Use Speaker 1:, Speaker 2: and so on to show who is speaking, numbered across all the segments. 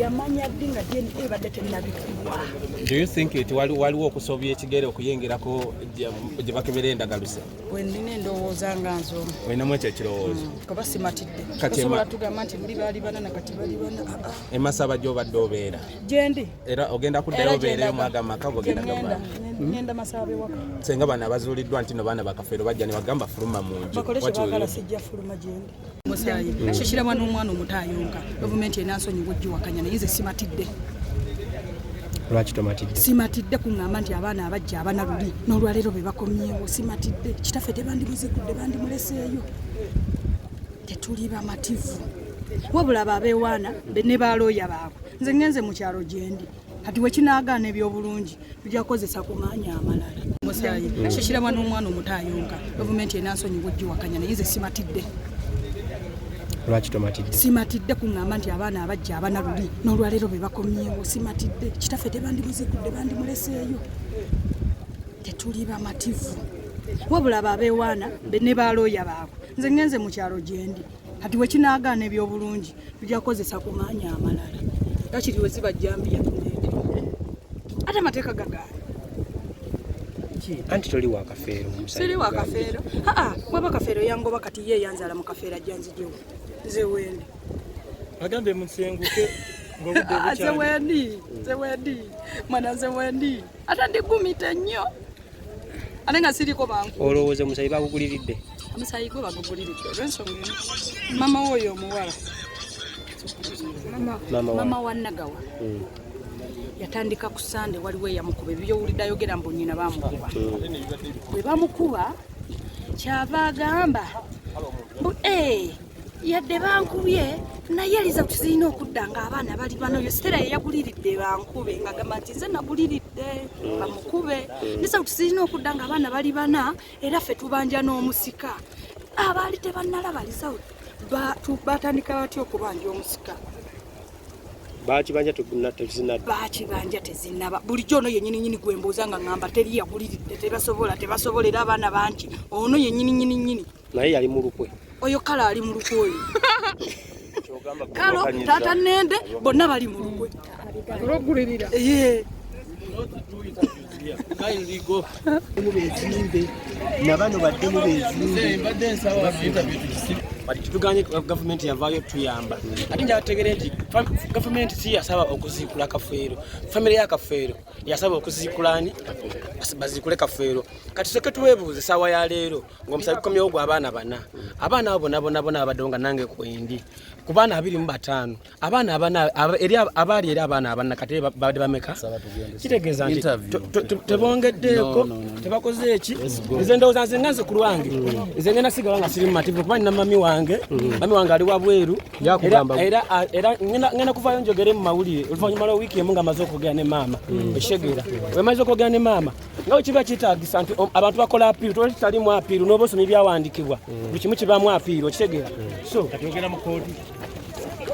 Speaker 1: yamanya ddi nga DNA ebadde tennabikibwa.
Speaker 2: Do you think it waliwo okusobya ekigere okuyengerako gye bakebera endagaluse?
Speaker 1: Wendina endowooza nga nzo.
Speaker 2: Olinamu ekyo ekirowoozo?
Speaker 1: Kuba simatidde. Osobola tugamba nti buli baali bana nakati bali bana.
Speaker 2: Emasaba gy'obadde obeera?
Speaker 1: Gyendi.
Speaker 2: Era ogenda kuddayo obeereyo mwaga maka bwogenda gamba?
Speaker 1: Ngenda Masaba ewaka.
Speaker 2: Senga bano abazuuliddwa nti no baana bakafeero bajja ne bagamba fuluma mu nju.
Speaker 1: Bakole kye baagala sijja fuluma gyendi. Musayi shishiramu n'omwana omuto ayonka. Gavumenti enansonyiwa oggiwakanya naye nze simatidde.
Speaker 3: Lwaki tomatidde?
Speaker 1: Simatidde kuŋŋamba nti abaana abajja abana luli n'olwaleero be bakomyewo simatidde. Kitaffe tebandibuzigudde bandimuleseeyo. Tetuli bamativu. Wabula abeewaana ne balooya baabwe. Nze ngenze mu kyalo gyendi. Kati wekinagaana ebyobulungi tujja kukozesa ku maanyi amalala. Musayi shishiramu n'omwana omuto ayonka. Gavumenti enansonyiwa oggiwakanya naye nze simatidde.
Speaker 3: Lwaki tomatidde?
Speaker 1: Simatidde kuŋŋamba nti abaana abajja abana luli n'olwaleero be bakomyewo simatidde. Kitaffe tebandibuzigudde bandimuleseeyo. Tetuli bamativu. Wabula abeewaana ne balooya baabwe. Nze ngenze mu kyalo gyendi. Kati wekinagaana ebyobulungi tujja kukozesa ku maanyi amalala. Yakiri we ziba jambiya ate amateeka gagaana.
Speaker 3: Anti toli wa kafeero musayi?
Speaker 1: Siri wa kafeero. Waba kafeero yangoba kati ye yanzala mu kafeero ajjanzijewo. Nze wendi.
Speaker 4: Agambe musenguke ng'obudde bukyali.
Speaker 1: Nze wendi. Mwana nze wendi. Ate ndigumite nnyo. Ate nga siriko banku.
Speaker 3: Olowooza musayi bakuguliridde?
Speaker 1: Omusayi gwe baguguliridde. Olw'ensonga eno. Mama w'oyo omuwala. Mama wa Nagawa. Yatandika ku Sande waliwo eyamukuba ebyowulidde ayogera mbu nnyina bamukuba. Bwe bamukuba kyava agamba mbu yadde bankubye naye aliza tuziina okudda nga abaana bali bano yo Sitera yeyaguliridde bankube nga gamba nti nze naguliridde bamukube nisa tuziina okudda nga abaana bali bana era ffe tubanja n'omusika abaali tebannalaba liza batandika batya okubanja omusika.
Speaker 3: Bakibanja
Speaker 1: tezinaba bulijjo ono yennyini gwembuuza nga ŋŋamba teri yaguliridde tebasobolera abaana bangi ono yennyini
Speaker 3: naye yali mu lukwe.
Speaker 1: Oyo kala ali mu lukwe oyo kalo taata Nende bonna bali mu lukwe olw'okugulirira
Speaker 3: nabano badde mu bezimbe bali tutuganye gavumenti yavaayo tuyamba ate njabategere nti gavumenti si yasaba okuziikula kafeero famire ya kafeero yasaba okuziikulani baziikule kafeero kati soke tuweebuuze essaawa ya leero ng'omusabi gukomyewo gwa abaana bana abaana abo bonna abaddewo nga nange kwendi ku baana 25 abaana abaali eri abaana abana kati badde bameka kitegeeza nti tebongeddeeko tebakoze eki nze ndowooza nze nganze ku lwange nze ngenda sigala nga siri mumativu kuba nina mami wange ali wabweru era ngenda kuvaayo njogere mu mawulire oluvannyuma lwa wiiki emu nga maze okwogera ne maama eshegera wemaze okwogera ne maama nga kiba kitagisa nti abantu bakola apiiru toli tutalimu apiiru n'oba osoma ebyawandiikibwa buli kimu kibaamu apiiru okitegeera so
Speaker 4: katogera mu kooti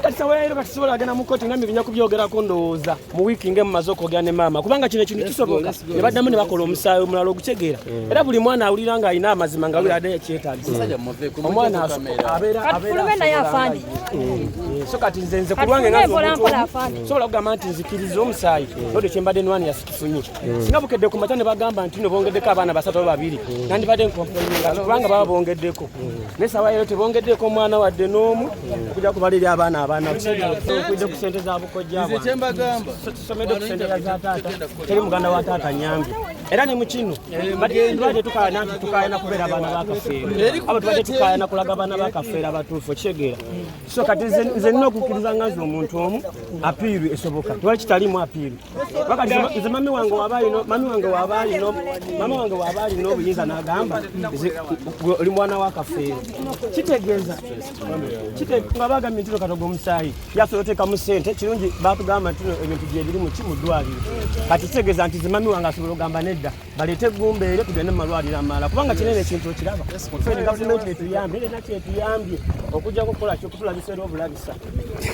Speaker 3: katisawaero katisobola agenda mu kooti ngambi binya kubyogerako ndowooza mu wiiki ngemu maze okwogera ne maama kubanga kino ekintu kisoboka ne baddamu ne bakola omusaayi omulala ogutegeera era buli mwana awulira nga alina amazima nga awulira adde kyetagisa omwana
Speaker 5: abeera naye afandi
Speaker 3: so kati nze ku lwange sobola kugamba nti nzikiriza omusaayi olwo kyembadde nwani yasitufunye singa bukedde ku mata ne bagamba nti no bongeddeko abaana 3 oba 2 nandibadde nkompolinga kubanga baba bongeddeko naye sawaero tebongeddeko omwana wadde n'omu okujja kubalira abaana kujja ku sente za bukojja tusomedde ku sente za taata teri muganda wa taata nyambye era ne mu kino tubadde tukaayana nti tukaayana kubeera abaana bakafeero abo tubadde tukaayana kulaga abaana bakafeero abatuufu okitegeera so kati nze nina okukkiriza nga nze omuntu omu apiiru esoboka tewali kitalimu apiiru nze mami wange waaba alina obuyinza n'agamba oli mwana wakafeero kitegeeza nga bagambye ntino katoga omusaayi yasobola oteekamu ssente kirungi batugamba nti ebintu gyebiri mu ddwaliro kati kitegeeza nti zimami wange asobola okugamba nedda baleete eggumbeere tugende mu malwaliro amalala kubanga kinene ekintu okiraba fene gavumenti etuyambye era nakyo etuyambye okujjako okukola kyokutulabisa era obulabisa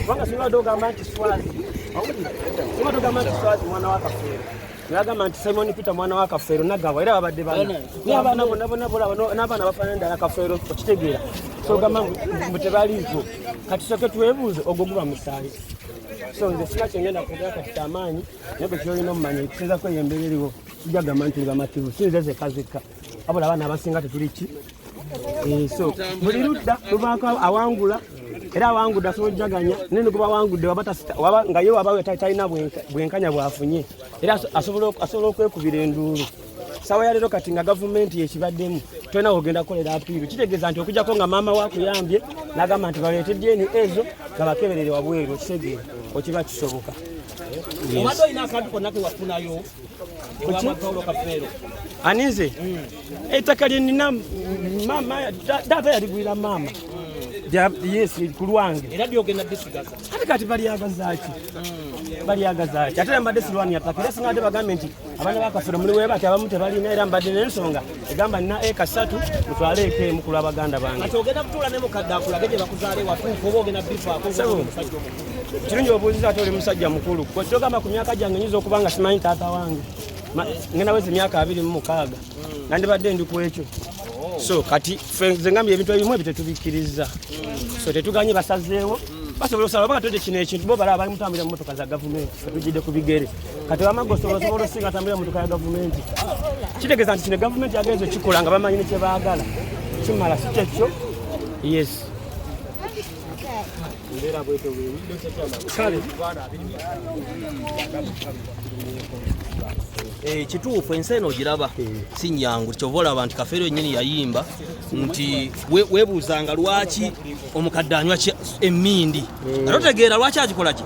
Speaker 3: kubanga singa badde ogamba nti swazi mwana wa kafeero yagamba nti Simon Peter mwana wa kafeero Nagawa era babadde bana ni abaana bonna n'abaana bafaanana ddala kafeero okitegeera so gamba mbu tebaliiko kati soke twebuuze ogwo guba musaayi so nze sina kyengenda kwogera kati kyamaanyi naye bwe kyolina omumanya ekisinza kweyembera eriwo kijagamba nti bamativu sinze zekazeka wabula abaana abasinga tetuliki so buli ludda lubaako awangula era awangudde asobola ojjaganya naye ne guba awangudde nga ye waba talina bwenkanya bwafunye era asobola okwekubira enduulu sawa ya leero kati nga gavumenti yekibaddemu tolina ogenda kukolera apiiru kitegeeza nti okujjako nga maama wakuyambye n'agamba nti baleete dyeni ezo nga bakeberere wabweru okitegeera okiba kisoboka
Speaker 2: obadde olina akantu konna ke wafunayo ewamapawulo kafeero
Speaker 3: anize ettaka lyenina taata yaligwira maama yes ku lwange
Speaker 2: era lyogenda disigaza
Speaker 3: ate kati balyagazaaki ate mbadde silwani yattaka era singa ate bagambe nti abaana bakafeero muli weba ati abamu tebalina era mbadde n'ensonga egamba nina eka 3 mutwale eka emu ku lw'abaganda bange
Speaker 2: ati ogenda kutuula ne mukadde akulage gye bakuzaale watuufu oba ogenda bifaako
Speaker 3: kirungi obuuliza ate oli musajja mukulu kwetogamba ku myaka gyange nyinza okuba nga simanyi taata wange ngenda weza emyaka 26 nandibadde ndi ku ekyo so kati ffe nze ngambye ebintu ebimu ebyo tetubikkiriza so tetuganye basazeewo basobola osala oba katodde kino ekintu bo balaba bali mutambulira mu motoka za gavumenti tetugidde ku bigere kati wamagga osobola osinga atambulira mu motoka ya gavumenti kitegeeza nti kino gavumenti yagenza okikola nga bamanyi ne kye baagala kimala si kyekyo yes
Speaker 6: kituufu ensi eno ogiraba si nnyangu kyova olaba nti Kafeero yennyini yayimba nti weebuuzanga lwaki omukadde anywa emmindi ate otegeera lwaki agikola ki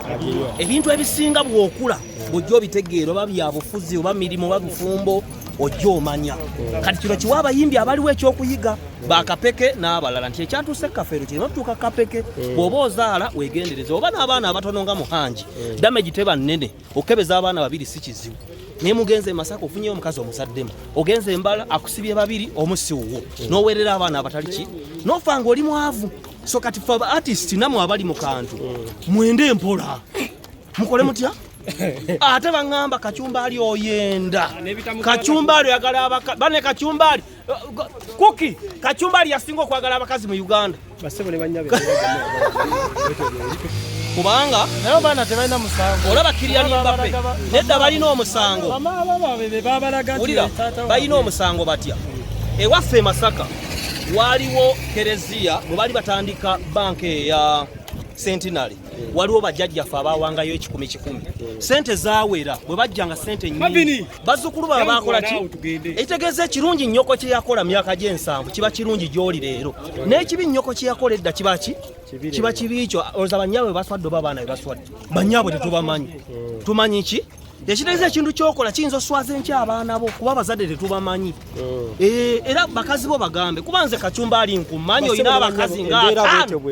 Speaker 6: ebintu ebisinga bw'okula bw'ojja obitegeera oba byabufuzi oba mirimu oba bufumbo ojja omanya kati kino kiwa abayimbi abaliwo ekyokuyiga bakapeke n'abalala nti ekyatuuse Kafeero kirina otutuuka kapeke bw'oba ozaala weegendereza oba n'abaana abatono nga Muhanji damage teba nnene okebeza abaana babiri si kizibu naye mugenze e Masaka ofunye omukazi omusaddemu ogenze Mbala akusibye babiri omusiwuwo n'oweerera abaana abatali ki n'ofa nga oli mwavu so kati fe artist namwe abali mu kantu mwende empola mukole mutya ate baŋŋamba Kacyumbaali oyenda Kacyumbaali oyagala bane Kacyumbaali kuki Kacyumbaali yasinga okwagala abakazi mu Uganda kubanga
Speaker 4: naye baana tebalina musango
Speaker 6: olaba Kylian Mbappe nedda balina omusango
Speaker 4: ulira
Speaker 6: balina omusango batya ewaffe Masaka waliwo kereziya bwe bali batandika banka eya Centenary waliwo bajjajjaffe abawangayo 10,000 sente zaawera bwe bajjanga sente nnyingi bazzukulu baba bakola ki ekitegeeza ekirungi nnyoko kye yakola myaka gy'ensanvu kiba kirungi gy'oli leero n'ekibi nnyoko kye yakola edda kiba ki kiba kibi kyo olowooza bannyaabwe baswadde oba abaana be baswadde bannyaabwe tetubamanyi tumanyi ki ekitegeeza ekintu kyokola kiyinza oswaza enkya abaana bo kuba abazadde tetubamanyi era bakazi bo bagambe kuba nze Kacyumbaali nkumanyi olina abakazi nga 5